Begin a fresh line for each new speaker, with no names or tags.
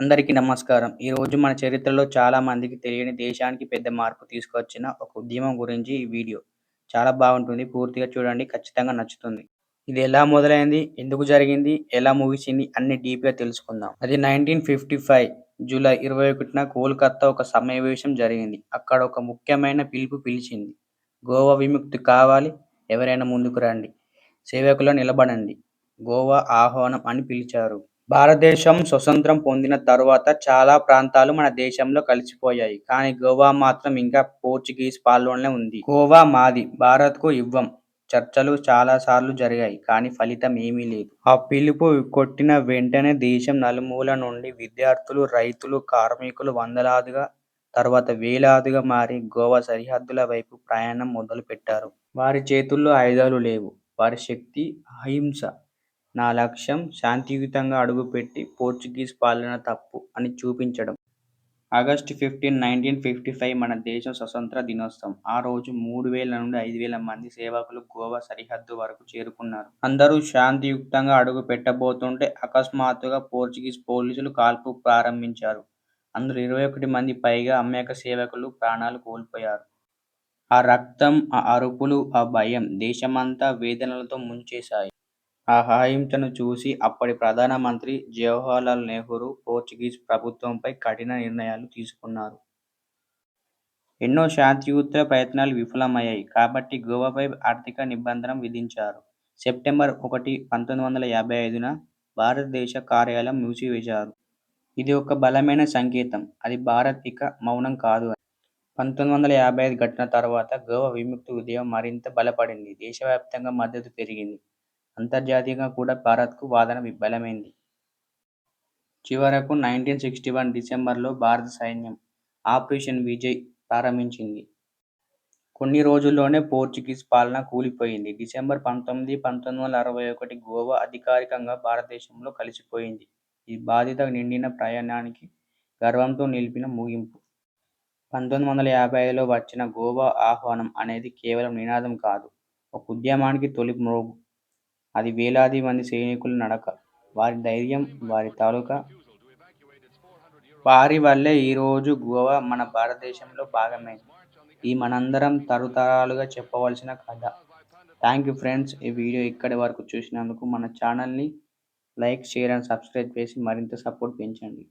అందరికీ నమస్కారం. ఈరోజు మన చరిత్రలో చాలా మందికి తెలియని దేశానికి పెద్ద మార్పు తీసుకొచ్చిన ఒక ఉద్యమం గురించి ఈ వీడియో. చాలా బాగుంటుంది. పూర్తిగా చూడండి. ఖచ్చితంగా నచ్చుతుంది. ఇది ఎలా మొదలైంది? ఎందుకు జరిగింది? ఎలా ముగిసింది? అన్ని డీప్‌గా తెలుసుకుందాం. అది 1955 జూలై 21న కోల్‌కత్తా ఒక సమావేశం జరిగింది. అక్కడ ఒక ముఖ్యమైన పిలుపు పిలిచింది. గోవా విముక్తి కావాలి. ఎవరైనా ముందుకు రండి. సేవకులు నిలబడండి. గోవా ఆహ్వానం అని పిలిచారు. భారతదేశం స్వతంత్రం పొందిన తరువాత చాలా ప్రాంతాలు మన దేశంలో కలిసిపోయాయి. కానీ గోవా మాత్రం ఇంకా పోర్చుగీస్ పాలనలోనే ఉంది. గోవా మాది, భారత్‌కు ఇవ్వం. చర్చలు చాలా సార్లు జరిగాయి. కానీ ఫలితం ఏమీ లేదు. ఆ పిలుపు కొట్టిన వెంటనే దేశం నలుమూల నుండి విద్యార్థులు, రైతులు, కార్మికులు వందలాదిగా, తర్వాత వేలాదిగా మారి గోవా సరిహద్దుల వైపు ప్రయాణం మొదలుపెట్టారు. వారి చేతుల్లో ఆయుధాలు లేవు. వారి శక్తి అహింస. నా లక్ష్యం శాంతియుతంగా అడుగుపెట్టి పోర్చుగీస్ పాలన తప్పు అని చూపించడం. ఆగస్టు 15, 1955 మన దేశం స్వతంత్ర దినోత్సవం. ఆ రోజు 3000 నుండి 5000 మంది సేవకులు గోవా సరిహద్దు వరకు చేరుకున్నారు. అందరూ శాంతియుతంగా అడుగు పెట్టబోతుంటే అకస్మాత్తుగా పోర్చుగీస్ పోలీసులు కాల్పు ప్రారంభించారు. అందులో 21 మంది పైగా అమాయక సేవకులు ప్రాణాలు కోల్పోయారు. ఆ రక్తం, ఆ అరుపులు, ఆ భయం దేశమంతా వేదనలతో ముంచేశాయి. ఆ అహింసను చూసి అప్పటి ప్రధానమంత్రి జవహర్లాల్ నెహ్రూ పోర్చుగీస్ ప్రభుత్వంపై కఠిన నిర్ణయాలు తీసుకున్నారు. ఎన్నో శాంతియుత ప్రయత్నాలు విఫలమయ్యాయి. కాబట్టి గోవాపై ఆర్థిక నిబంధన విధించారు. సెప్టెంబర్ 1, 1955న భారతదేశ కార్యాలయం మూసివేశారు. ఇది ఒక బలమైన సంకేతం. అది భారత్ ఇక మౌనం కాదు అని. 1955 ఘటన తర్వాత గోవా విముక్తి ఉద్యమం మరింత బలపడింది. దేశవ్యాప్తంగా మద్దతు పెరిగింది. అంతర్జాతీయంగా కూడా భారత్‌కు వాదన బలమైంది. చివరకు 1961 డిసెంబర్లో భారత సైన్యం ఆపరేషన్ విజయ్ ప్రారంభించింది. కొన్ని రోజుల్లోనే పోర్చుగీస్ పాలన కూలిపోయింది. డిసెంబర్ 19, 1961 గోవా అధికారికంగా భారతదేశంలో కలిసిపోయింది. ఈ బాధ్యత నిండిన ప్రయాణానికి గర్వంతో నిలిపిన ముగింపు. 1955లో వచ్చిన గోవా ఆహ్వానం అనేది కేవలం నినాదం కాదు, ఒక ఉద్యమానికి తొలి మ్రోగు. అది వేలాది మంది సైనికుల నడక. వారి ధైర్యం, వారి వల్లే ఈరోజు గోవా మన భారతదేశంలో భాగమైంది. ఇది మనందరం తరతరాలుగా చెప్పవలసిన కథ. Thank you friends. ఈ వీడియో ఇక్కడి వరకు చూసినందుకు మన ఛానల్ని లైక్, షేర్ అండ్ సబ్స్క్రైబ్ చేసి మరింత సపోర్ట్ పెంచండి.